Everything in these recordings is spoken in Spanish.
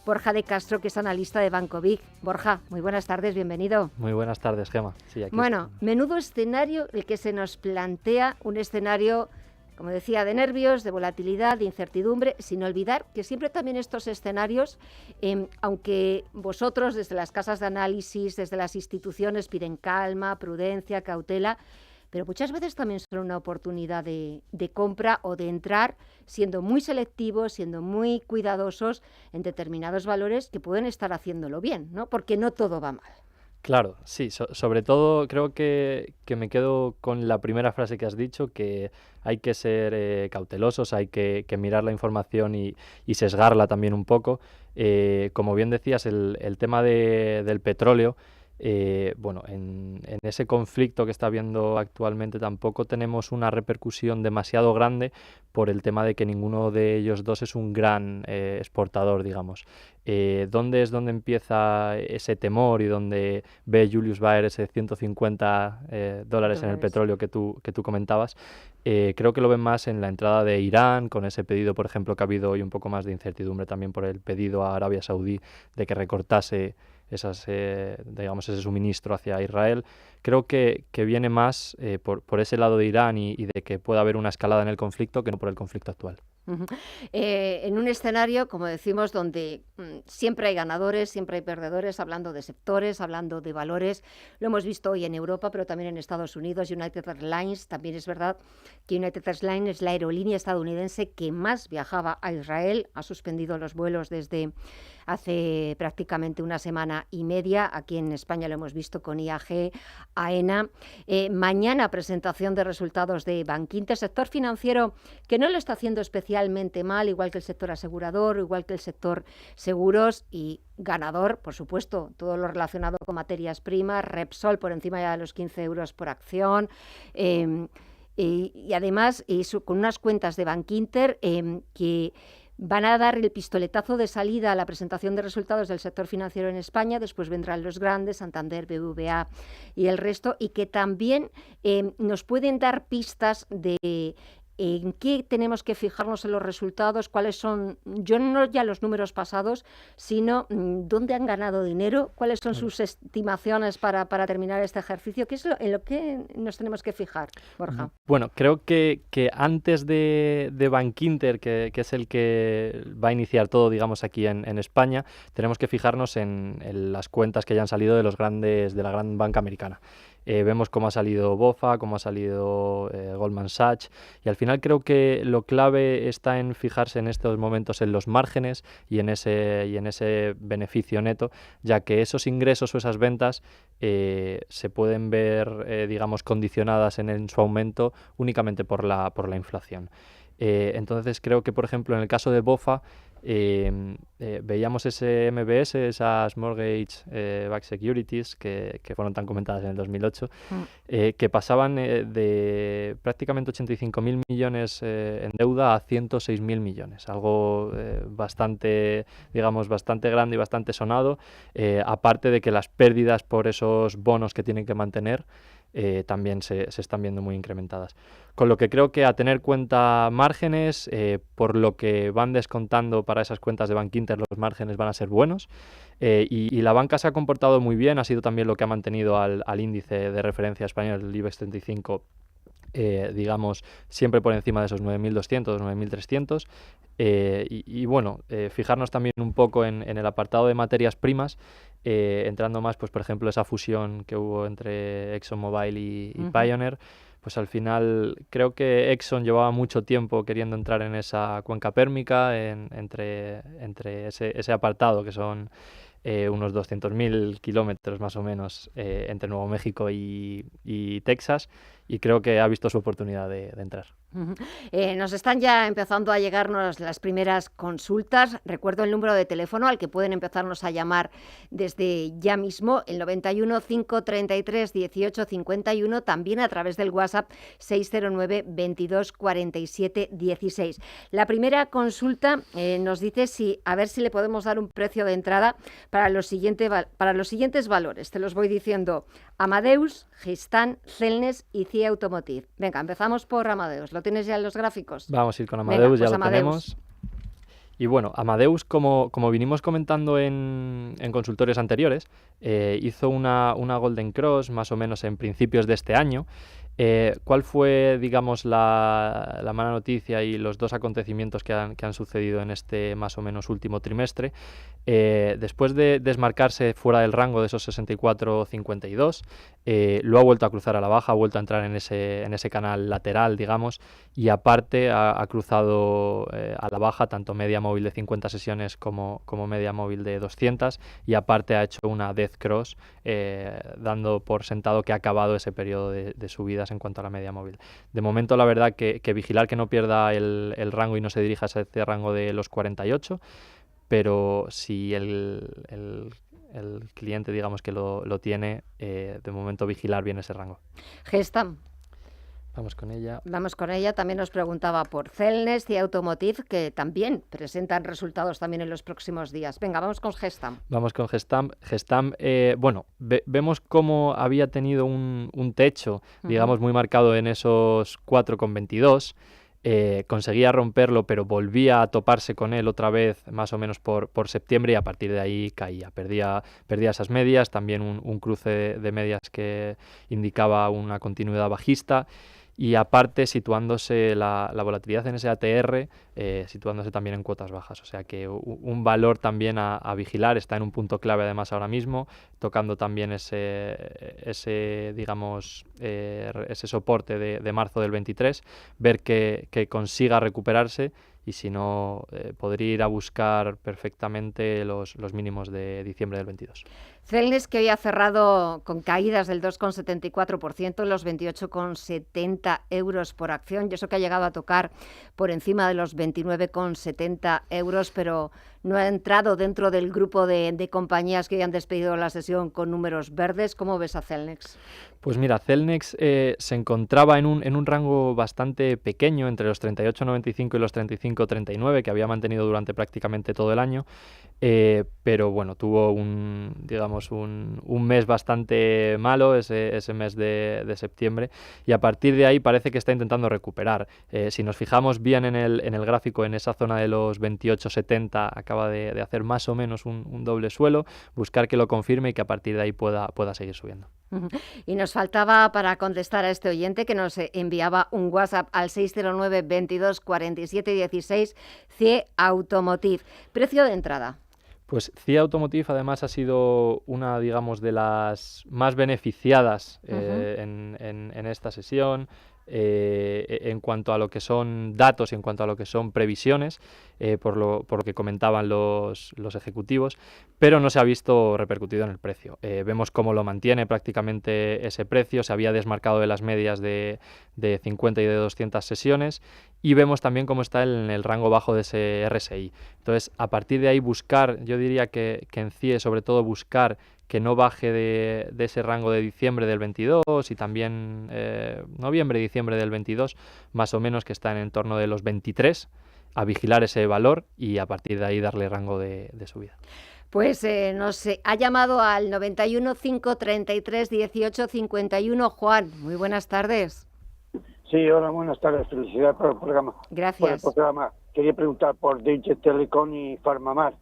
Borja de Castro, que es analista de Banco Vic. Borja, muy buenas tardes, bienvenido. Muy buenas tardes, Gema. Sí, aquí bueno, menudo escenario el que se nos plantea, un escenario, como decía, de nervios, de volatilidad, de incertidumbre, sin olvidar que siempre también estos escenarios, aunque vosotros desde las casas de análisis, desde las instituciones piden calma, prudencia, cautela, pero muchas veces también son una oportunidad de compra o de entrar siendo muy selectivos, siendo muy cuidadosos en determinados valores que pueden estar haciéndolo bien, ¿no? Porque no todo va mal. Claro, sí, sobre todo creo que me quedo con la primera frase que has dicho, que hay que ser cautelosos, hay que mirar la información y sesgarla también un poco. Como bien decías, el tema del petróleo, bueno, en ese conflicto que está habiendo actualmente tampoco tenemos una repercusión demasiado grande por el tema de que ninguno de ellos dos es un gran exportador, digamos. ¿Dónde empieza ese temor y dónde ve Julius Baer ese $150 en el petróleo que tú comentabas? Creo que lo ven más en la entrada de Irán, con ese pedido, por ejemplo, que ha habido hoy un poco más de incertidumbre también por el pedido a Arabia Saudí de que recortase digamos, ese suministro hacia Israel. Creo que viene más por ese lado de Irán y de que pueda haber una escalada en el conflicto que no por el conflicto actual. En un escenario, como decimos, donde siempre hay ganadores, siempre hay perdedores, hablando de sectores, hablando de valores. Lo hemos visto hoy en Europa, pero también en Estados Unidos. United Airlines, también es verdad que United Airlines es la aerolínea estadounidense que más viajaba a Israel. Ha suspendido los vuelos desde hace prácticamente una semana y media. Aquí en España lo hemos visto con IAG, AENA. Mañana presentación de resultados de Bankinter, sector financiero que no lo está haciendo especialmente mal, igual que el sector asegurador, igual que el sector seguros, y ganador, por supuesto, todo lo relacionado con materias primas, Repsol por encima ya de los 15 euros por acción, y además con unas cuentas de Bankinter que van a dar el pistoletazo de salida a la presentación de resultados del sector financiero en España. Después vendrán los grandes, Santander, BBVA y el resto, y que también nos pueden dar pistas de en qué tenemos que fijarnos en los resultados, cuáles son, yo no ya los números pasados, sino dónde han ganado dinero, cuáles son sus estimaciones para terminar este ejercicio. ¿Qué es en lo que nos tenemos que fijar, Borja? Bueno, creo que antes de Bankinter, que es el que va a iniciar todo, digamos, aquí en España, tenemos que fijarnos en las cuentas que ya han salido de los grandes, de la gran banca americana. Vemos cómo ha salido BofA, cómo ha salido Goldman Sachs, y al final creo que lo clave está en fijarse en estos momentos en los márgenes y en ese beneficio neto, ya que esos ingresos o esas ventas se pueden ver, digamos, condicionadas en su aumento únicamente por la inflación. Entonces creo que, por ejemplo, en el caso de BofA, veíamos ese MBS, esas Mortgage Backed Securities que fueron tan comentadas en el 2008, que pasaban de prácticamente 85.000 millones en deuda a 106.000 millones, algo bastante grande y bastante sonado, aparte de que las pérdidas por esos bonos que tienen que mantener también se están viendo muy incrementadas. Con lo que creo que a tener cuenta márgenes, por lo que van descontando para esas cuentas de Bankinter, los márgenes van a ser buenos, y la banca se ha comportado muy bien, ha sido también lo que ha mantenido al índice de referencia español, el IBEX 35, digamos, siempre por encima de esos 9.200, 9.300. Y bueno, fijarnos también un poco en el apartado de materias primas, entrando más, pues por ejemplo, esa fusión que hubo entre ExxonMobil y Pioneer. Pues al final creo que Exxon llevaba mucho tiempo queriendo entrar en esa cuenca pérmica, entre ese apartado que son unos 200.000 kilómetros más o menos entre Nuevo México y Texas, y creo que ha visto su oportunidad de entrar. Nos están ya empezando a llegarnos las primeras consultas. Recuerdo el número de teléfono al que pueden empezarnos a llamar desde ya mismo, el 91 533 18 51, también a través del WhatsApp 609 22 47 16. La primera consulta nos dice a ver si le podemos dar un precio de entrada para los siguientes valores. Te los voy diciendo: Amadeus, Gestamp, Celnes y CIE Automotive. Venga, empezamos por Amadeus. ¿Lo tienes ya en los gráficos? Vamos a ir con Amadeus. Venga, pues ya lo Amadeus tenemos. Y bueno, Amadeus, como vinimos comentando en consultorios anteriores, hizo una Golden Cross más o menos en principios de este año. ¿Cuál fue, digamos, la mala noticia y los dos acontecimientos que han sucedido en este más o menos último trimestre? Después de desmarcarse fuera del rango de esos 64,52, lo ha vuelto a cruzar a la baja, ha vuelto a entrar en ese canal lateral, digamos, y aparte ha cruzado a la baja tanto media móvil de 50 sesiones como media móvil de 200, y aparte ha hecho una death cross, dando por sentado que ha acabado ese periodo de subidas en cuanto a la media móvil. De momento, la verdad que vigilar que no pierda el rango y no se dirija a ese rango de los 48, pero si el cliente, digamos, que lo tiene, de momento vigilar bien ese rango. Gestam. Vamos con ella. Vamos con ella. También nos preguntaba por Celnex y Automotive, que también presentan resultados también en los próximos días. Venga, vamos con Gestam. Vamos con Gestam. Gestam, bueno, vemos cómo había tenido un techo, digamos, muy marcado en esos 4,22. Conseguía romperlo, pero volvía a toparse con él otra vez más o menos por septiembre, y a partir de ahí caía, perdía esas medias, también un cruce de medias que indicaba una continuidad bajista, y aparte situándose la volatilidad en ese ATR, situándose también en cuotas bajas, o sea que un valor también a vigilar. Está en un punto clave además ahora mismo, tocando también ese digamos, ese soporte de marzo del 23, ver que consiga recuperarse, y si no, podría ir a buscar perfectamente los mínimos de diciembre del 22. Celnex, que hoy ha cerrado con caídas del 2,74%, los 28,70 euros por acción, y eso que ha llegado a tocar por encima de los 29,70 euros, pero no ha entrado dentro del grupo de compañías que hoy han despedido la sesión con números verdes. ¿Cómo ves a Celnex? Pues mira, Celnex se encontraba en un rango bastante pequeño, entre los 38,95 y los 35,39, que había mantenido durante prácticamente todo el año, pero bueno, tuvo un mes bastante malo, ese mes de septiembre, y a partir de ahí parece que está intentando recuperar. Si nos fijamos bien en el gráfico, en esa zona de los 28,70 acaba de hacer más o menos un doble suelo, buscar que lo confirme y que a partir de ahí pueda seguir subiendo. Y nos faltaba, para contestar a este oyente que nos enviaba un WhatsApp al 609 22 47 16, CIE Automotive. Precio de entrada. Pues CIE Automotive además ha sido una, digamos, de las más beneficiadas en esta sesión. En cuanto a lo que son datos y en cuanto a lo que son previsiones, por lo que comentaban los ejecutivos, pero no se ha visto repercutido en el precio. Vemos cómo lo mantiene prácticamente ese precio, se había desmarcado de las medias de 50 y de 200 sesiones, y vemos también cómo está en el rango bajo de ese RSI. Entonces, a partir de ahí buscar, yo diría que en CIE sobre todo buscar que no baje de ese rango de diciembre del 22 y también noviembre y diciembre del 22, más o menos, que está en torno de los 23, a vigilar ese valor y a partir de ahí darle rango de subida. Pues nos ha llamado al 91 533 18 51 Juan. Muy buenas tardes. Sí, hola, buenas tardes. Felicidades por el programa. Gracias. Por el programa. Quería preguntar por Deutsche Telekom y Farmamar.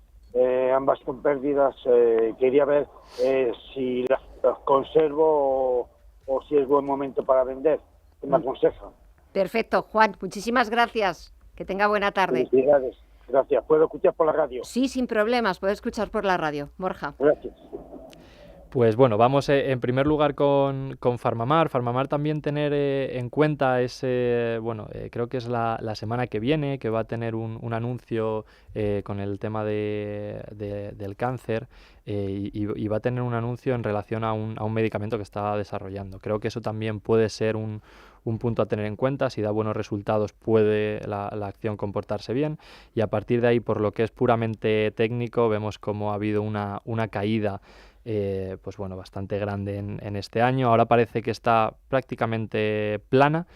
Ambas con pérdidas. Quería ver si las conservo o si es buen momento para vender. ¿Qué me aconsejan? Perfecto, Juan. Muchísimas gracias. Que tenga buena tarde. Felicidades. Gracias. ¿Puedo escuchar por la radio? Sí, sin problemas. Puedo escuchar por la radio. Borja. Gracias. Pues bueno, vamos en primer lugar con Farmamar. Farmamar también tener en cuenta creo que es la semana que viene, que va a tener un anuncio con el tema del cáncer, y va a tener un anuncio en relación a un medicamento que está desarrollando. Creo que eso también puede ser un punto a tener en cuenta. Si da buenos resultados, puede la acción comportarse bien, y a partir de ahí, por lo que es puramente técnico, vemos como ha habido una caída bastante grande en este año. Ahora parece que está prácticamente plana,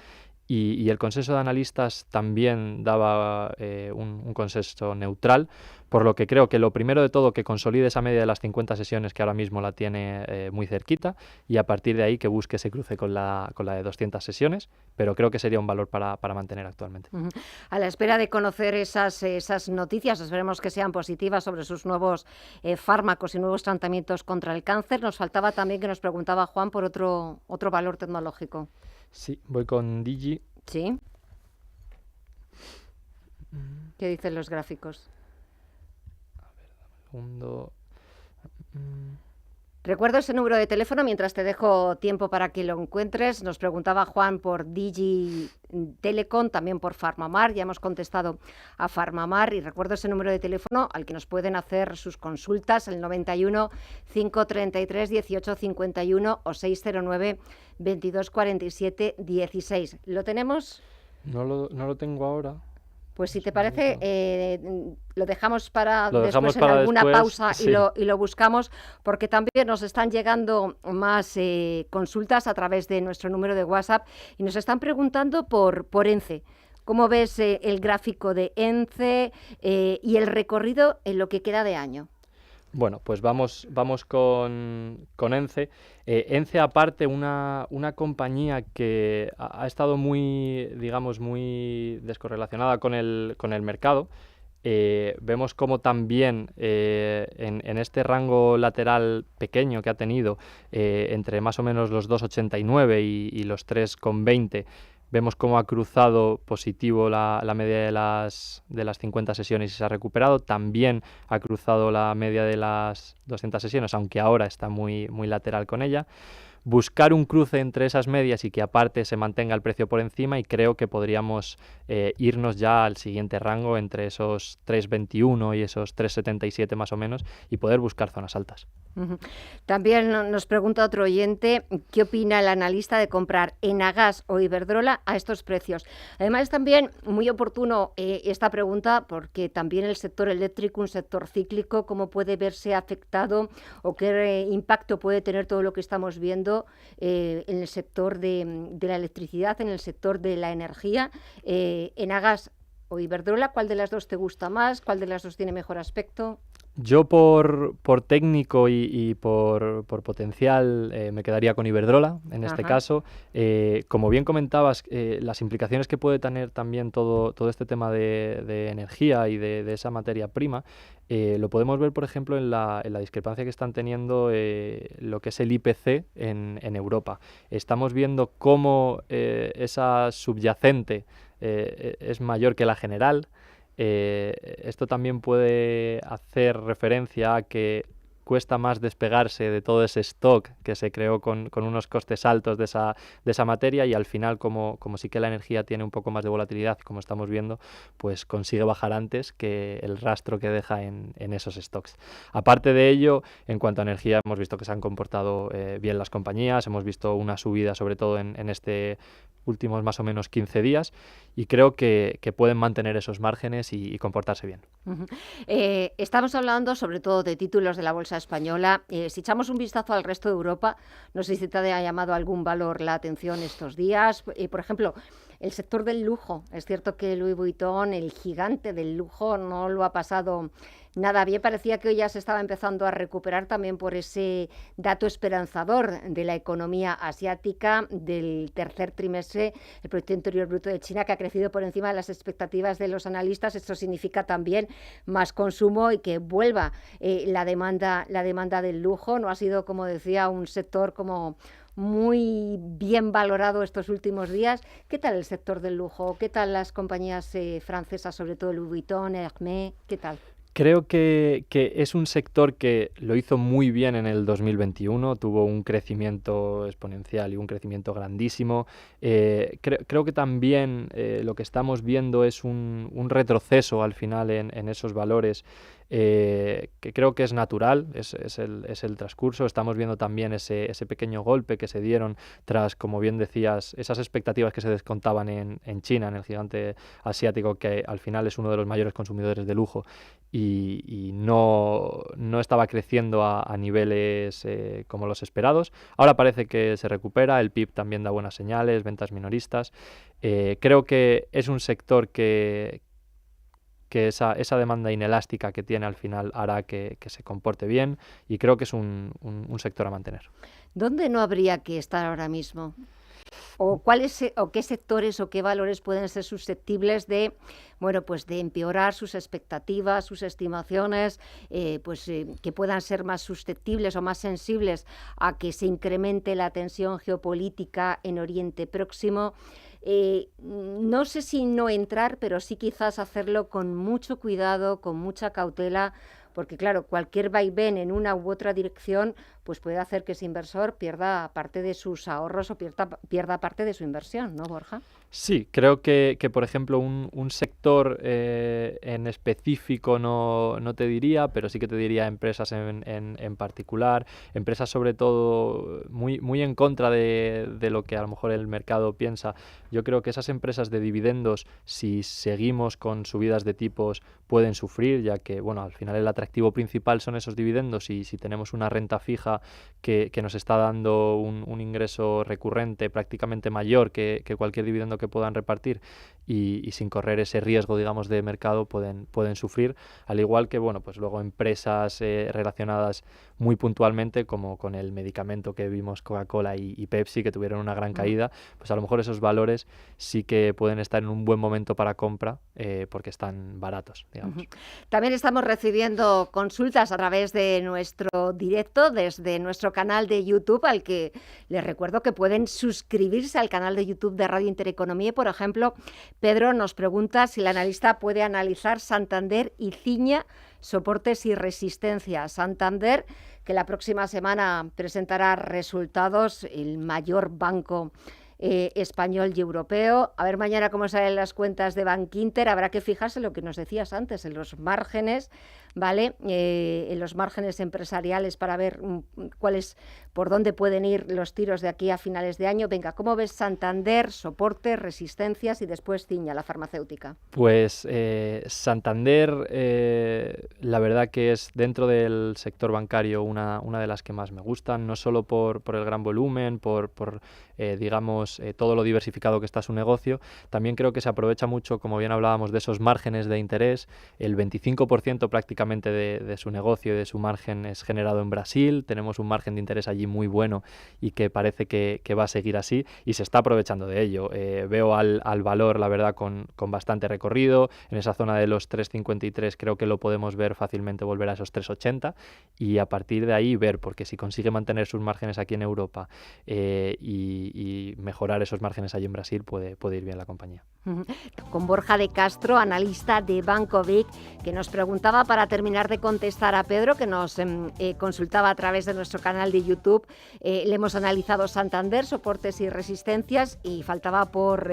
y el consenso de analistas también daba un consenso neutral, por lo que creo que lo primero de todo que consolide esa media de las 50 sesiones que ahora mismo la tiene muy cerquita y a partir de ahí que busque ese cruce con la de 200 sesiones, pero creo que sería un valor para mantener actualmente. A la espera de conocer esas noticias, esperemos que sean positivas sobre sus nuevos fármacos y nuevos tratamientos contra el cáncer. Nos faltaba también que nos preguntaba Juan por otro valor tecnológico. Sí, voy con Digi. Sí. ¿Qué dicen los gráficos? A ver, dame un segundo. Recuerdo ese número de teléfono mientras te dejo tiempo para que lo encuentres. Nos preguntaba Juan por Digi Telecom, también por Farmamar. Ya hemos contestado a Farmamar y recuerdo ese número de teléfono al que nos pueden hacer sus consultas, el 91 533 18 51 o 609 22 47 16. ¿Lo tenemos? No lo tengo ahora. Pues si te parece, lo dejamos para Lo dejamos después en para alguna después, pausa sí. y lo buscamos, porque también nos están llegando más consultas a través de nuestro número de WhatsApp y nos están preguntando por ENCE. ¿Cómo ves el gráfico de ENCE y el recorrido en lo que queda de año? Bueno, pues vamos con ENCE. ENCE, aparte, una compañía que ha estado muy, digamos, muy descorrelacionada con el mercado. Vemos como también en este rango lateral pequeño que ha tenido, entre más o menos los 2,89 y los 3,20, vemos cómo ha cruzado positivo la media de las 50 sesiones y se ha recuperado. También ha cruzado la media de las 200 sesiones, aunque ahora está muy lateral con ella. Buscar un cruce entre esas medias y que aparte se mantenga el precio por encima, y creo que podríamos irnos ya al siguiente rango entre esos 3,21 y esos 3,77 más o menos y poder buscar zonas altas. También nos pregunta otro oyente qué opina el analista de comprar Enagas o Iberdrola a estos precios. Además, es también muy oportuno esta pregunta porque también el sector eléctrico, un sector cíclico, cómo puede verse afectado o qué impacto puede tener todo lo que estamos viendo en el sector de la electricidad, en el sector de la energía. Enagas o Iberdrola, ¿cuál de las dos te gusta más? ¿Cuál de las dos tiene mejor aspecto? Yo por técnico y por potencial me quedaría con Iberdrola en este caso. Como bien comentabas, las implicaciones que puede tener también todo este tema de energía y de esa materia prima, lo podemos ver, por ejemplo, en la discrepancia que están teniendo lo que es el IPC en Europa. Estamos viendo cómo esa subyacente es mayor que la general. Esto también puede hacer referencia a que cuesta más despegarse de todo ese stock que se creó con unos costes altos de esa materia, y al final, como sí que la energía tiene un poco más de volatilidad, como estamos viendo, pues consigue bajar antes que el rastro que deja en esos stocks. Aparte de ello, en cuanto a energía, hemos visto que se han comportado bien las compañías, hemos visto una subida sobre todo en este últimos más o menos 15 días, y creo que pueden mantener esos márgenes y comportarse bien. Estamos hablando sobre todo de títulos de la bolsa española. Si echamos un vistazo al resto de Europa, no sé si te ha llamado algún valor la atención estos días. Por ejemplo, el sector del lujo. Es cierto que Louis Vuitton, el gigante del lujo, no lo ha pasado nada bien. Parecía que hoy ya se estaba empezando a recuperar también por ese dato esperanzador de la economía asiática del tercer trimestre, el Producto Interior Bruto de China, que ha crecido por encima de las expectativas de los analistas. Esto significa también más consumo y que vuelva la demanda del lujo. No ha sido, como decía, un sector como muy bien valorado estos últimos días. ¿Qué tal el sector del lujo? ¿Qué tal las compañías francesas, sobre todo Louis Vuitton, Hermès? ¿Qué tal? Creo que es un sector que lo hizo muy bien en el 2021, tuvo un crecimiento exponencial y un crecimiento grandísimo. Creo que también lo que estamos viendo es un retroceso al final en esos valores que creo que es natural, es el transcurso. Estamos viendo también ese pequeño golpe que se dieron tras, como bien decías, esas expectativas que se descontaban en China, en el gigante asiático, que al final es uno de los mayores consumidores de lujo y no estaba creciendo a niveles como los esperados. Ahora parece que se recupera, el PIB también da buenas señales, ventas minoristas. Creo que es un sector que esa demanda inelástica que tiene al final hará que se comporte bien, y creo que es un sector a mantener. ¿Dónde no habría que estar ahora mismo? ¿O qué sectores o qué valores pueden ser susceptibles de, bueno, pues de empeorar sus expectativas, sus estimaciones, que puedan ser más susceptibles o más sensibles a que se incremente la tensión geopolítica en Oriente Próximo? No sé si no entrar, pero sí quizás hacerlo con mucho cuidado, con mucha cautela, porque claro, cualquier vaivén en una u otra dirección pues puede hacer que ese inversor pierda parte de sus ahorros o pierda parte de su inversión, ¿no, Borja? Sí, creo que por ejemplo, un sector en específico no te diría, pero sí que te diría empresas en particular, empresas sobre todo muy en contra de lo que a lo mejor el mercado piensa. Yo creo que esas empresas de dividendos, si seguimos con subidas de tipos, pueden sufrir, ya que, bueno, al final el atractivo principal son esos dividendos, y si tenemos una renta fija que nos está dando un ingreso recurrente prácticamente mayor que cualquier dividendo que puedan repartir, y sin correr ese riesgo, digamos, de mercado, pueden sufrir, al igual que, bueno, pues luego empresas relacionadas muy puntualmente, como con el medicamento que vimos Coca-Cola y Pepsi, que tuvieron una gran caída, pues a lo mejor esos valores sí que pueden estar en un buen momento para compra, porque están baratos, digamos. También estamos recibiendo consultas a través de nuestro directo, desde nuestro canal de YouTube, al que les recuerdo que pueden suscribirse al canal de YouTube de Radio Intereconomía. Por ejemplo, Pedro nos pregunta si el analista puede analizar Santander y Ciña, soportes y resistencias. Santander, que la próxima semana presentará resultados, el mayor banco español y europeo. A ver mañana cómo salen las cuentas de Bankinter. Habrá que fijarse en lo que nos decías antes, en los márgenes, ¿vale? En los márgenes empresariales, para ver por dónde pueden ir los tiros de aquí a finales de año. Venga, ¿cómo ves Santander, soportes, resistencias, y después Ciña, la farmacéutica? Pues Santander, la verdad que es, dentro del sector bancario, una de las que más me gustan, no solo por el gran volumen, por digamos, todo lo diversificado que está su negocio. También creo que se aprovecha mucho, como bien hablábamos, de esos márgenes de interés. El 25% prácticamente de su negocio y de su margen es generado en Brasil. Tenemos un margen de interés allí muy bueno, y que parece que va a seguir así, y se está aprovechando de ello. Veo al valor, la verdad, con bastante recorrido. En esa zona de los 3,53 creo que lo podemos ver fácilmente volver a esos 3,80, y a partir de ahí ver, porque si consigue mantener sus márgenes aquí en Europa y mejorar esos márgenes allí en Brasil, puede ir bien la compañía. Con Borja de Castro, analista de Banco Vic, que nos preguntaba, para terminar de contestar a Pedro, que nos consultaba a través de nuestro canal de YouTube. Le hemos analizado Santander, soportes y resistencias, y faltaba por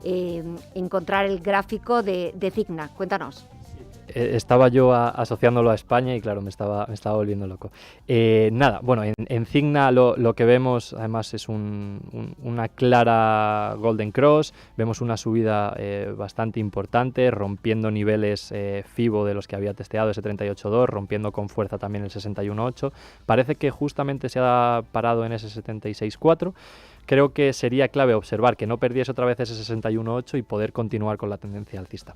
encontrar el gráfico de Cigna. Cuéntanos. Estaba yo asociándolo a España y claro, me estaba volviendo loco. Nada, bueno, en Cigna lo que vemos además es una clara Golden Cross. Vemos una subida bastante importante, rompiendo niveles FIBO de los que había testeado, ese 38.2, rompiendo con fuerza también el 61.8. Parece que justamente se ha parado en ese 76.4. Creo que sería clave observar que no perdiese otra vez ese 61.8 y poder continuar con la tendencia alcista.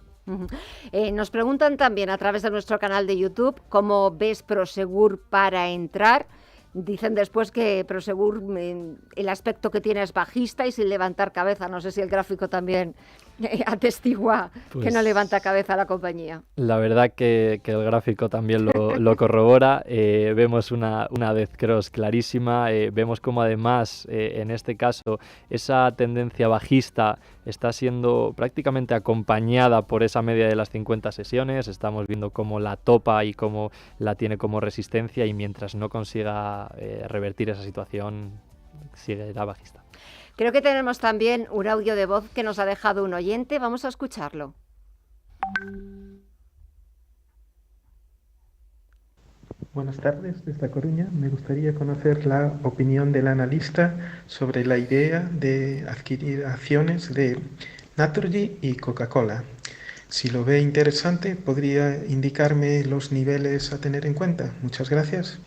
Nos preguntan también a través de nuestro canal de YouTube cómo ves Prosegur para entrar. Dicen después que Prosegur, el aspecto que tiene es bajista y sin levantar cabeza. No sé si el gráfico también atestigua que no levanta cabeza la compañía. La verdad que el gráfico también lo corrobora. Vemos una death cross clarísima. Vemos como además, en este caso, esa tendencia bajista está siendo prácticamente acompañada por esa media de las 50 sesiones. Estamos viendo cómo la topa y cómo la tiene como resistencia, y mientras no consiga revertir esa situación, seguirá bajista. Creo que tenemos también un audio de voz que nos ha dejado un oyente. Vamos a escucharlo. Buenas tardes, desde A Coruña. Me gustaría conocer la opinión del analista sobre la idea de adquirir acciones de Naturgy y Coca-Cola. Si lo ve interesante, ¿podría indicarme los niveles a tener en cuenta? Muchas gracias.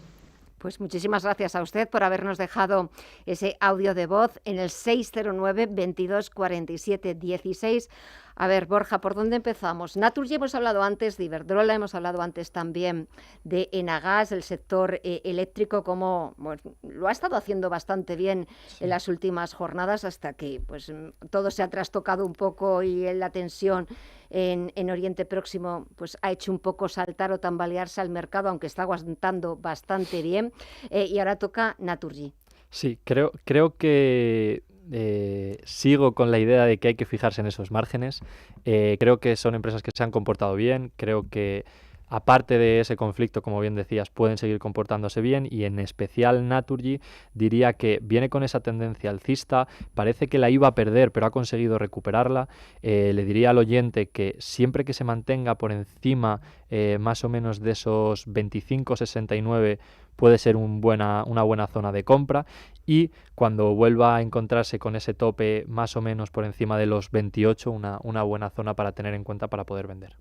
Pues muchísimas gracias a usted por habernos dejado ese audio de voz en el 609 22 47 16. A ver, Borja, ¿por dónde empezamos? Naturgy hemos hablado antes, de Iberdrola, hemos hablado antes también de Enagás, el sector eléctrico, como bueno, lo ha estado haciendo bastante bien en las últimas jornadas, hasta que pues todo se ha trastocado un poco y la tensión en Oriente Próximo pues ha hecho un poco saltar o tambalearse al mercado, aunque está aguantando bastante bien. Y ahora toca Naturgy. Sí, creo que sigo con la idea de que hay que fijarse en esos márgenes. Creo que son empresas que se han comportado bien. Creo que, aparte de ese conflicto, como bien decías, pueden seguir comportándose bien, y en especial Naturgy diría que viene con esa tendencia alcista. Parece que la iba a perder, pero ha conseguido recuperarla. Le diría al oyente que siempre que se mantenga por encima más o menos de esos 25,69 puede ser una buena zona de compra, y cuando vuelva a encontrarse con ese tope más o menos por encima de los 28, una buena zona para tener en cuenta para poder vender.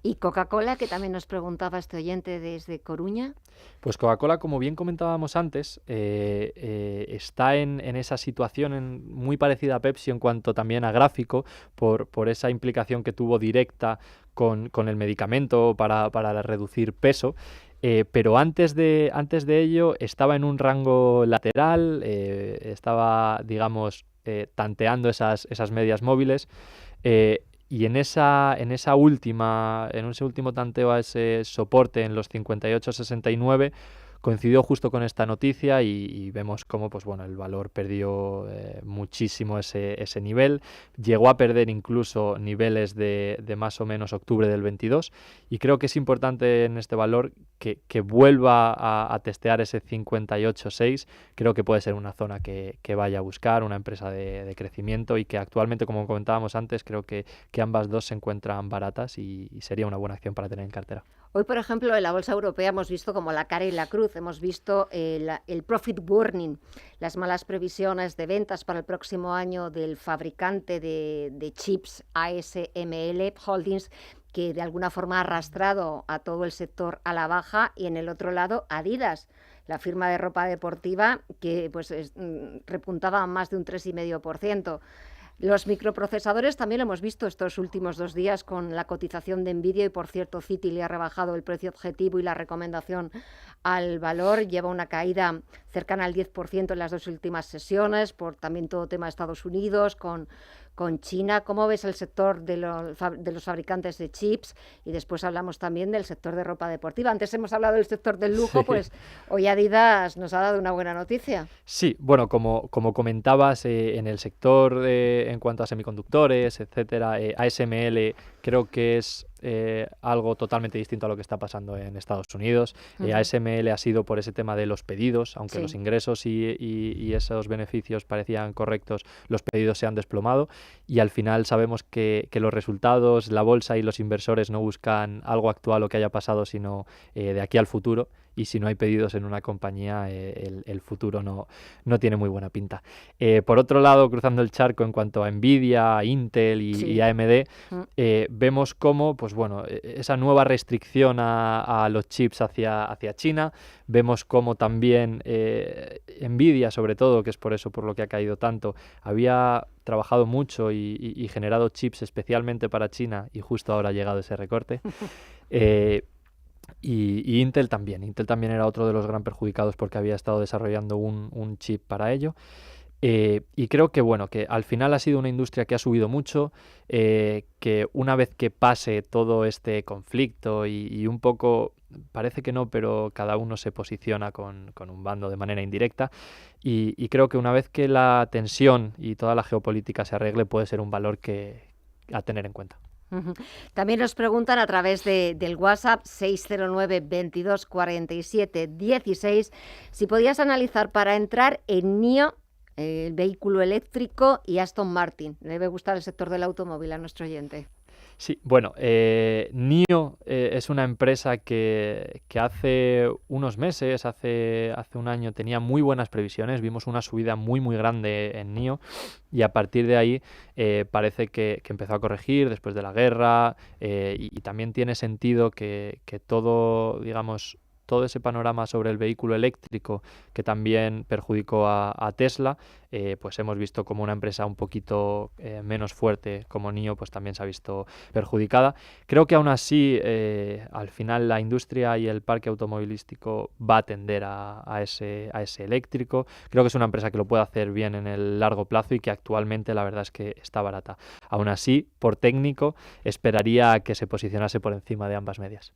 ¿Y Coca-Cola, que también nos preguntaba este oyente desde Coruña? Pues Coca-Cola, como bien comentábamos antes, está en esa situación muy parecida a Pepsi en cuanto también a gráfico, por esa implicación que tuvo directa con el medicamento para reducir peso. Pero antes de ello estaba en un rango lateral, estaba, digamos, tanteando esas medias móviles, y en ese último tanteo a ese soporte en los 58,69 coincidió justo con esta noticia, y vemos cómo pues bueno, el valor perdió muchísimo ese nivel. Llegó a perder incluso niveles de más o menos octubre del 22, y creo que es importante en este valor que vuelva a testear ese 58,6. Creo que puede ser una zona que vaya a buscar una empresa de crecimiento, y que actualmente, como comentábamos antes, creo que ambas dos se encuentran baratas, y sería una buena acción para tener en cartera. Hoy, por ejemplo, en la bolsa europea hemos visto como la cara y la cruz. Hemos visto el profit warning, las malas previsiones de ventas para el próximo año del fabricante de chips ASML Holdings, que de alguna forma ha arrastrado a todo el sector a la baja, y en el otro lado Adidas, la firma de ropa deportiva, que pues repuntaba a más de un 3,5%. Los microprocesadores también lo hemos visto estos últimos 2 días con la cotización de Nvidia, y por cierto Citi le ha rebajado el precio objetivo y la recomendación al valor. Lleva una caída cercana al 10% en las 2 últimas sesiones, por también todo tema de Estados Unidos, con China. ¿Cómo ves el sector de los fabricantes de chips? Y después hablamos también del sector de ropa deportiva. Antes hemos hablado del sector del lujo, sí. Pues hoy Adidas nos ha dado una buena noticia. Sí, bueno, como comentabas, en el sector en cuanto a semiconductores, etcétera, ASML creo que es algo totalmente distinto a lo que está pasando en Estados Unidos. ASML ha sido por ese tema de los pedidos, aunque sí, los ingresos y esos beneficios parecían correctos, los pedidos se han desplomado, y al final sabemos que los resultados, la bolsa y los inversores no buscan algo actual o que haya pasado, sino de aquí al futuro. Y si no hay pedidos en una compañía, el futuro no tiene muy buena pinta. Por otro lado, cruzando el charco en cuanto a Nvidia, Intel y AMD, vemos cómo pues bueno, esa nueva restricción a los chips hacia China. Vemos cómo también Nvidia, sobre todo, que es por eso por lo que ha caído tanto, había trabajado mucho y generado chips especialmente para China, y justo ahora ha llegado ese recorte. Y Intel también era otro de los gran perjudicados, porque había estado desarrollando un chip para ello. Y creo que bueno, que al final ha sido una industria que ha subido mucho, que una vez que pase todo este conflicto y un poco, parece que no, pero cada uno se posiciona con un bando de manera indirecta, y creo que una vez que la tensión y toda la geopolítica se arregle, puede ser un valor a tener en cuenta. También nos preguntan a través del WhatsApp 609 22 47 16 si podías analizar para entrar en NIO, el vehículo eléctrico, y Aston Martin. Le debe gustar el sector del automóvil a nuestro oyente. Sí, bueno, NIO es una empresa que hace unos meses, hace un año, tenía muy buenas previsiones. Vimos una subida muy, muy grande en NIO y a partir de ahí parece que empezó a corregir después de la guerra y también tiene sentido que todo, digamos, todo ese panorama sobre el vehículo eléctrico que también perjudicó a Tesla, pues hemos visto como una empresa un poquito menos fuerte como NIO pues también se ha visto perjudicada. Creo que aún así al final la industria y el parque automovilístico va a tender a ese eléctrico. Creo que es una empresa que lo puede hacer bien en el largo plazo y que actualmente la verdad es que está barata. Aún así, por técnico, esperaría que se posicionase por encima de ambas medias.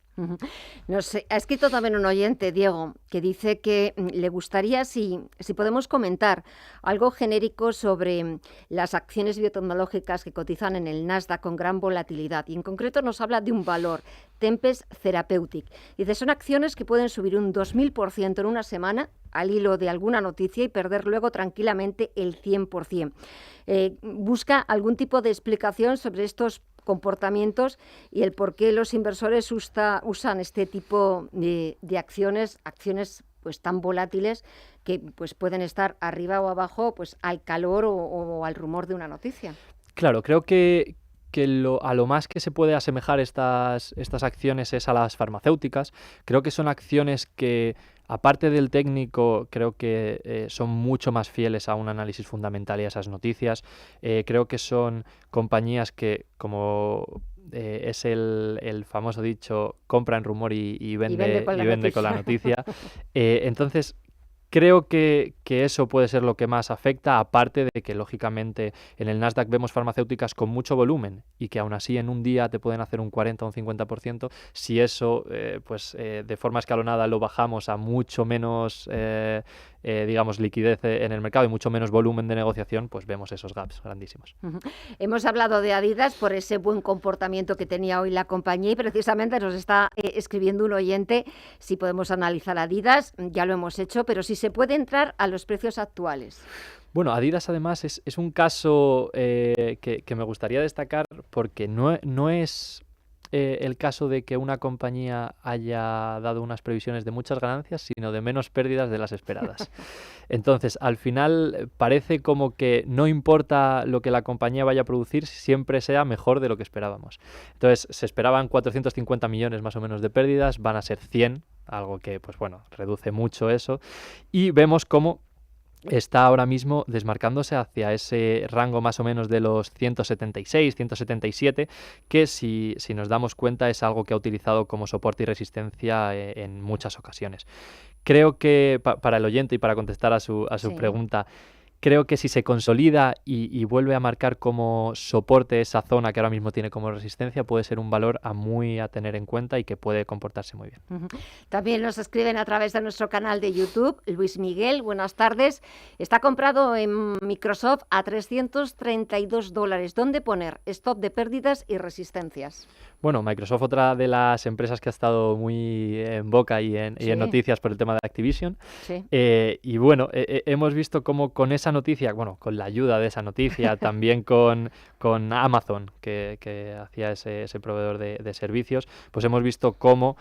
No sé, ha escrito también un oyente, Diego, que dice que le gustaría si podemos comentar algo genérico sobre las acciones biotecnológicas que cotizan en el Nasdaq con gran volatilidad. Y en concreto nos habla de un valor, Tempest Therapeutic. Dice, son acciones que pueden subir un 2000% en una semana al hilo de alguna noticia y perder luego tranquilamente el 100%. Busca algún tipo de explicación sobre estos comportamientos y el por qué los inversores usan este tipo de acciones pues tan volátiles que pues pueden estar arriba o abajo pues al calor o al rumor de una noticia. Claro, creo que a lo más que se puede asemejar estas acciones es a las farmacéuticas. Creo que son acciones que, aparte del técnico, creo que son mucho más fieles a un análisis fundamental y a esas noticias. Creo que son compañías que, como es el famoso dicho, compra en rumor y vende con la noticia. Entonces, creo que eso puede ser lo que más afecta, aparte de que, lógicamente, en el Nasdaq vemos farmacéuticas con mucho volumen y que aún así en un día te pueden hacer un 40 o un 50%. Si eso, de forma escalonada lo bajamos a mucho menos, digamos, liquidez en el mercado y mucho menos volumen de negociación, pues vemos esos gaps grandísimos. Hemos hablado de Adidas por ese buen comportamiento que tenía hoy la compañía y precisamente nos está escribiendo un oyente si podemos analizar Adidas. Ya lo hemos hecho, pero si se puede entrar a los precios actuales. Bueno, Adidas además es un caso que me gustaría destacar porque no es el caso de que una compañía haya dado unas previsiones de muchas ganancias, sino de menos pérdidas de las esperadas. Entonces, al final parece como que no importa lo que la compañía vaya a producir, siempre sea mejor de lo que esperábamos. Entonces, se esperaban 450 millones más o menos de pérdidas, van a ser 100, algo que, pues bueno, reduce mucho eso. Y vemos cómo está ahora mismo desmarcándose hacia ese rango más o menos de los 176, 177, que si nos damos cuenta es algo que ha utilizado como soporte y resistencia en muchas ocasiones. Creo que para el oyente y para contestar a su pregunta, creo que si se consolida y vuelve a marcar como soporte esa zona que ahora mismo tiene como resistencia, puede ser un valor a tener en cuenta y que puede comportarse muy bien. También nos escriben a través de nuestro canal de YouTube. Luis Miguel, buenas tardes. Está comprado en Microsoft a $332. ¿Dónde poner stop de pérdidas y resistencias? Bueno, Microsoft, otra de las empresas que ha estado muy en boca y en noticias por el tema de Activision. Sí. Y bueno, hemos visto cómo con esa noticia, bueno, con la ayuda de esa noticia, también con Amazon, que hacía ese proveedor de servicios, pues hemos visto cómo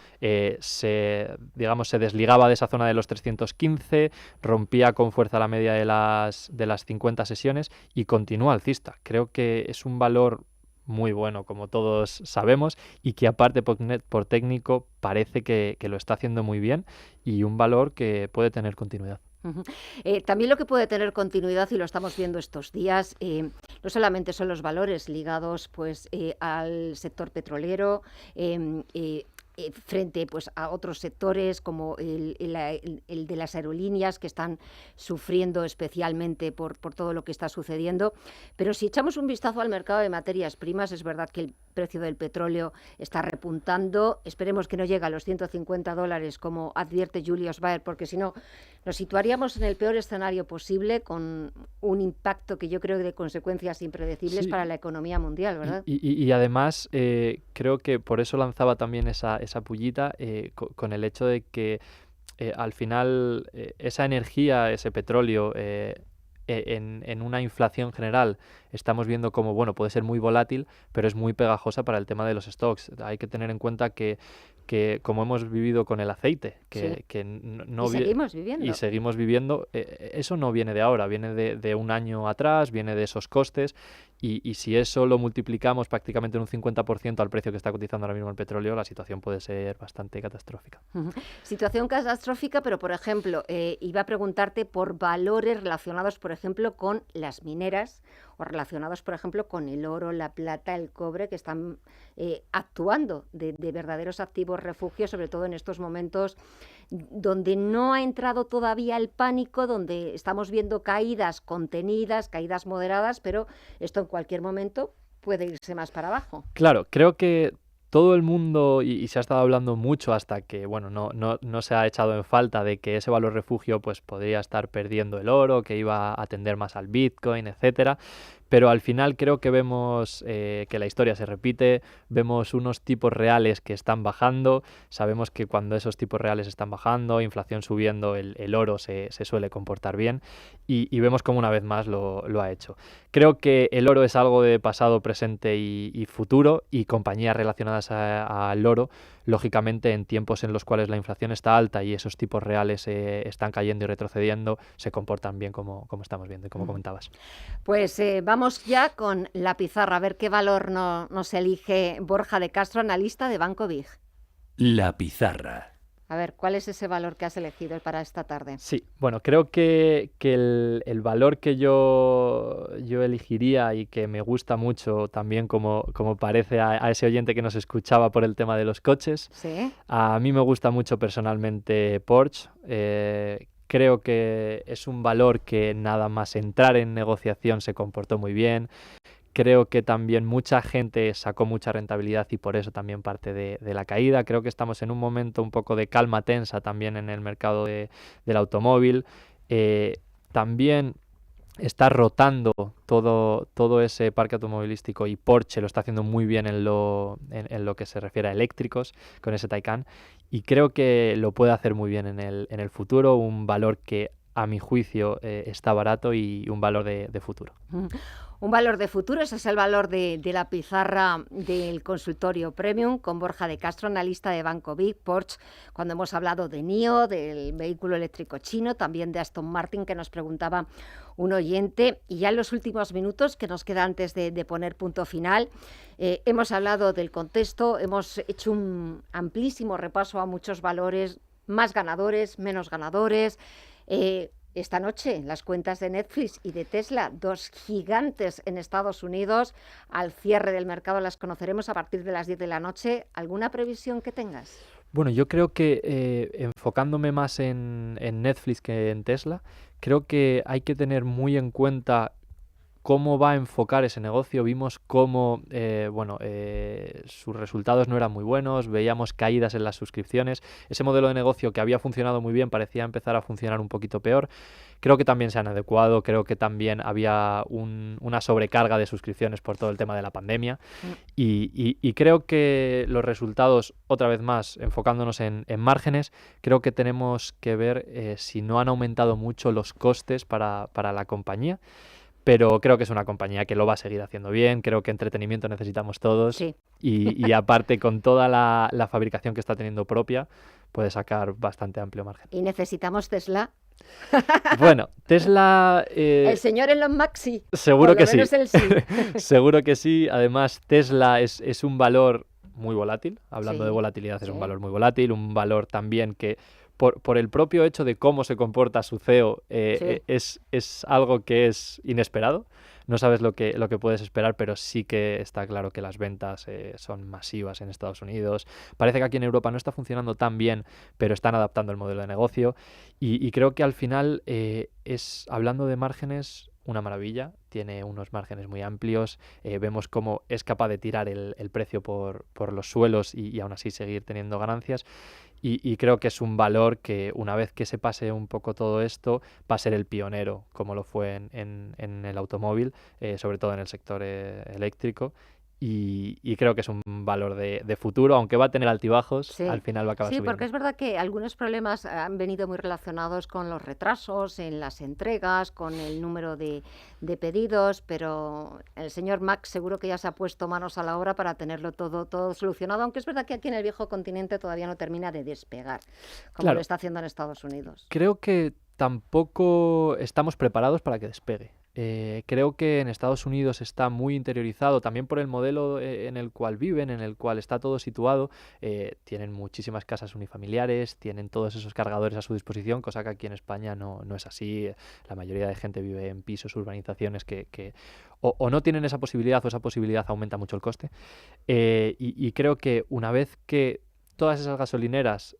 se desligaba de esa zona de los 315, rompía con fuerza la media de las 50 sesiones y continúa alcista. Creo que es un valor muy bueno, como todos sabemos, y que aparte por técnico parece que lo está haciendo muy bien y un valor que puede tener continuidad. También lo que puede tener continuidad, y lo estamos viendo estos días, no solamente son los valores ligados pues al sector petrolero, frente pues a otros sectores como el de las aerolíneas, que están sufriendo especialmente por todo lo que está sucediendo. Pero si echamos un vistazo al mercado de materias primas, es verdad que el precio del petróleo está repuntando. Esperemos que no llegue a los $150, como advierte Julius Baer, porque si no nos situaríamos en el peor escenario posible, con un impacto que yo creo de consecuencias impredecibles para la economía mundial, ¿verdad? Y además creo que por eso lanzaba también esa pullita con el hecho de que al final esa energía, ese petróleo, en una inflación general estamos viendo como, bueno, puede ser muy volátil, pero es muy pegajosa para el tema de los stocks. Hay que tener en cuenta que como hemos vivido con el aceite, que no y seguimos viviendo. Y seguimos viviendo, eso no viene de ahora, viene de un año atrás, viene de esos costes, y si eso lo multiplicamos prácticamente en un 50% al precio que está cotizando ahora mismo el petróleo, la situación puede ser bastante catastrófica. Situación catastrófica, pero por ejemplo, iba a preguntarte por valores relacionados, por ejemplo, con las mineras o relacionados, por ejemplo, con el oro, la plata, el cobre, que están actuando de verdaderos activos refugios, sobre todo en estos momentos donde no ha entrado todavía el pánico, donde estamos viendo caídas contenidas, caídas moderadas, pero esto en cualquier momento puede irse más para abajo. Claro, creo que todo el mundo, y se ha estado hablando mucho hasta que, bueno, no se ha echado en falta de que ese valor refugio pues podría estar perdiendo el oro, que iba a tender más al Bitcoin, etcétera. Pero al final creo que vemos que la historia se repite, vemos unos tipos reales que están bajando, sabemos que cuando esos tipos reales están bajando, inflación subiendo, el oro se suele comportar bien y vemos como una vez más lo ha hecho. Creo que el oro es algo de pasado, presente y futuro, y compañías relacionadas al oro, lógicamente en tiempos en los cuales la inflación está alta y esos tipos reales están cayendo y retrocediendo, se comportan bien como estamos viendo y como comentabas. Pues vamos ya con la pizarra, a ver qué valor nos elige Borja de Castro, analista de Banco Big. La pizarra. A ver, ¿cuál es ese valor que has elegido para esta tarde? Sí, bueno, creo que el valor que yo elegiría y que me gusta mucho también como parece a ese oyente que nos escuchaba por el tema de los coches, ¿Sí? A mí me gusta mucho personalmente Porsche. Creo que es un valor que nada más entrar en negociación se comportó muy bien. Creo que también mucha gente sacó mucha rentabilidad y por eso también parte de la caída. Creo que estamos en un momento un poco de calma tensa también en el mercado del automóvil. También está rotando todo ese parque automovilístico y Porsche lo está haciendo muy bien en lo que se refiere a eléctricos con ese Taycan y creo que lo puede hacer muy bien en el futuro, un valor que a mi juicio está barato y un valor de futuro. Un valor de futuro, ese es el valor de la pizarra del consultorio Premium con Borja de Castro, analista de Banco Big, Porsche, cuando hemos hablado de NIO, del vehículo eléctrico chino, también de Aston Martin, que nos preguntaba un oyente. Y ya en los últimos minutos que nos queda antes de poner punto final, hemos hablado del contexto, hemos hecho un amplísimo repaso a muchos valores, más ganadores, menos ganadores. Esta noche, las cuentas de Netflix y de Tesla, dos gigantes en Estados Unidos, al cierre del mercado las conoceremos a partir de las 10 de la noche. ¿Alguna previsión que tengas? Bueno, yo creo que enfocándome más en Netflix que en Tesla, creo que hay que tener muy en cuenta cómo va a enfocar ese negocio. Vimos cómo sus resultados no eran muy buenos, veíamos caídas en las suscripciones. Ese modelo de negocio que había funcionado muy bien parecía empezar a funcionar un poquito peor. Creo que también se han adecuado, creo que también había una sobrecarga de suscripciones por todo el tema de la pandemia y creo que los resultados, otra vez más, enfocándonos en márgenes, creo que tenemos que ver si no han aumentado mucho los costes para la compañía. Pero creo que es una compañía que lo va a seguir haciendo bien, creo que entretenimiento necesitamos todos Sí. y aparte con toda la fabricación que está teniendo propia puede sacar bastante amplio margen. ¿Y necesitamos Tesla? Bueno, Tesla... el señor Elon Musk sí. Seguro que sí. Él sí. Seguro que sí. Además, Tesla es un valor muy volátil. Hablando de volatilidad, es un valor muy volátil. Un valor también que, por el propio hecho de cómo se comporta su CEO, es algo que es inesperado. No sabes lo que puedes esperar, pero sí que está claro que las ventas son masivas en Estados Unidos. Parece que aquí en Europa no está funcionando tan bien, pero están adaptando el modelo de negocio. Y creo que al final hablando de márgenes, una maravilla. Tiene unos márgenes muy amplios. Vemos cómo es capaz de tirar el precio por los suelos y aún así seguir teniendo ganancias. Y creo que es un valor que una vez que se pase un poco todo esto va a ser el pionero, como lo fue en el automóvil, sobre todo en el sector eléctrico. y creo que es un valor de futuro, aunque va a tener altibajos, Sí, al final va a acabar sí, subiendo. porque es verdad que algunos problemas han venido muy relacionados con los retrasos en las entregas, con el número de pedidos, pero el señor Max seguro que ya se ha puesto manos a la obra para tenerlo todo solucionado, aunque es verdad que aquí en el viejo continente todavía no termina de despegar, como lo Claro, está haciendo en Estados Unidos. creo que tampoco estamos preparados para que despegue. Creo que en Estados Unidos está muy interiorizado, también por el modelo en el cual viven, en el cual está todo situado. Tienen muchísimas casas unifamiliares, tienen todos esos cargadores a su disposición, cosa que aquí en España no es así. La mayoría de gente vive en pisos, urbanizaciones que o no tienen esa posibilidad o esa posibilidad aumenta mucho el coste. Y creo que una vez que todas esas gasolineras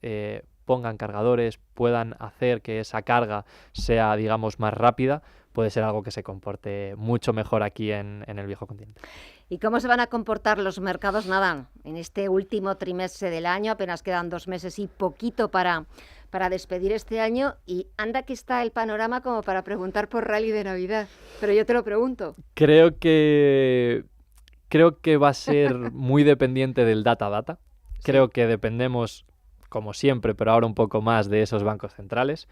pongan cargadores, puedan hacer que esa carga sea, digamos, más rápida, puede ser algo que se comporte mucho mejor aquí en el viejo continente. ¿Y cómo se van a comportar los mercados, Nadal, en este último trimestre del año? Apenas quedan 2 meses y poquito para despedir este año, y anda que está el panorama como para preguntar por rally de Navidad. Pero yo te lo pregunto. Creo que va a ser muy dependiente del data. Creo que dependemos, como siempre, pero ahora un poco más de esos bancos centrales.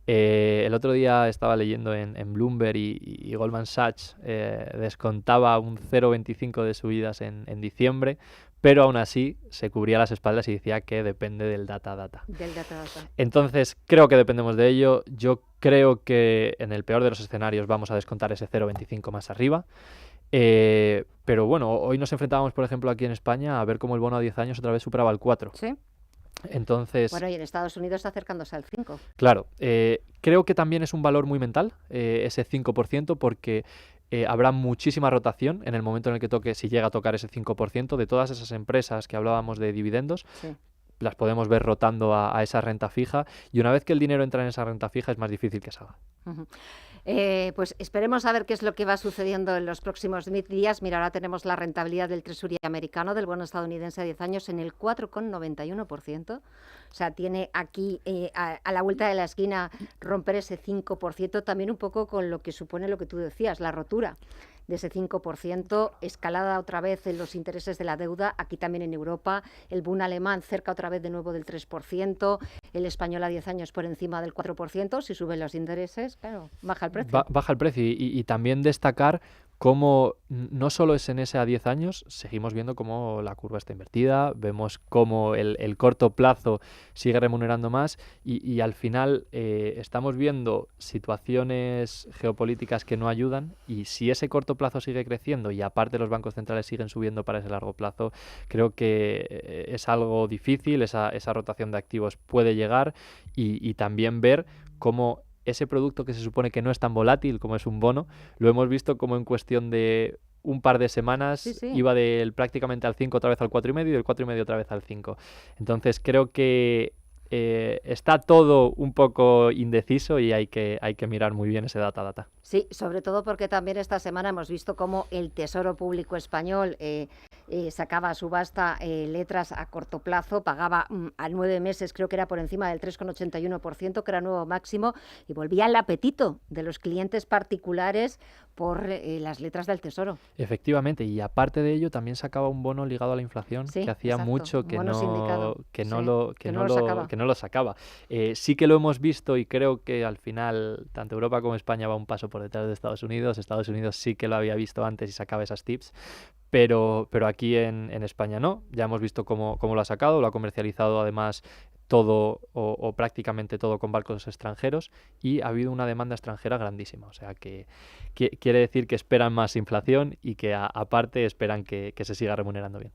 El otro día estaba leyendo en Bloomberg y Goldman Sachs descontaba un 0,25 de subidas en diciembre, pero aún así se cubría las espaldas y decía que depende del data. Del data. Entonces creo que dependemos de ello. Yo creo que en el peor de los escenarios vamos a descontar ese 0,25 más arriba. Pero bueno, hoy nos enfrentábamos, por ejemplo, aquí en España a ver cómo el bono a 10 años otra vez superaba el 4. Sí. Entonces, Bueno, y en Estados Unidos está acercándose al 5. claro, creo que también es un valor muy mental, ese 5%, porque habrá muchísima rotación en el momento en el que toque, si llega a tocar ese 5%, de todas esas empresas que hablábamos de dividendos. Sí. Las podemos ver rotando a esa renta fija, y una vez que el dinero entra en esa renta fija es más difícil que salga. Uh-huh. Pues esperemos a ver qué es lo que va sucediendo en los próximos días. Mira, ahora tenemos la rentabilidad del Treasury americano, del bono estadounidense a 10 años, en el 4,91%. O sea, tiene aquí a la vuelta de la esquina romper ese 5%, también un poco con lo que supone lo que tú decías, la rotura de ese 5%, escalada otra vez en los intereses de la deuda, aquí también en Europa, el Bund alemán cerca otra vez de nuevo del 3%, el español a 10 años por encima del 4%, si suben los intereses, claro, baja el precio. Baja el precio y también destacar cómo no solo es en ese a 10 años, seguimos viendo cómo la curva está invertida, vemos cómo el corto plazo sigue remunerando más y al final estamos viendo situaciones geopolíticas que no ayudan, y si ese corto plazo sigue creciendo y aparte los bancos centrales siguen subiendo para ese largo plazo, creo que es algo difícil, esa rotación de activos puede llegar y también ver cómo ese producto que se supone que no es tan volátil como es un bono, lo hemos visto como en cuestión de un par de semanas Sí. iba prácticamente al 5 otra vez al 4,5 y del 4,5 otra vez al 5. Entonces creo que está todo un poco indeciso y hay que mirar muy bien ese data. Sí, sobre todo porque también esta semana hemos visto cómo el Tesoro Público Español sacaba a subasta letras a corto plazo, pagaba a 9 meses, creo que era por encima del 3,81%, que era nuevo máximo, y volvía el apetito de los clientes particulares por las letras del Tesoro. Efectivamente, y aparte de ello también sacaba un bono ligado a la inflación, Sí, que hacía exacto, mucho un que bono sindicado, no lo sacaba. Sí que lo hemos visto y creo que al final tanto Europa como España va un paso por detrás de Estados Unidos. Estados Unidos sí que lo había visto antes y sacaba esas tips, pero aquí en España no. Ya hemos visto cómo lo ha sacado, lo ha comercializado además todo o prácticamente todo con barcos extranjeros, y ha habido una demanda extranjera grandísima. O sea que quiere decir que esperan más inflación y que aparte esperan que se siga remunerando bien.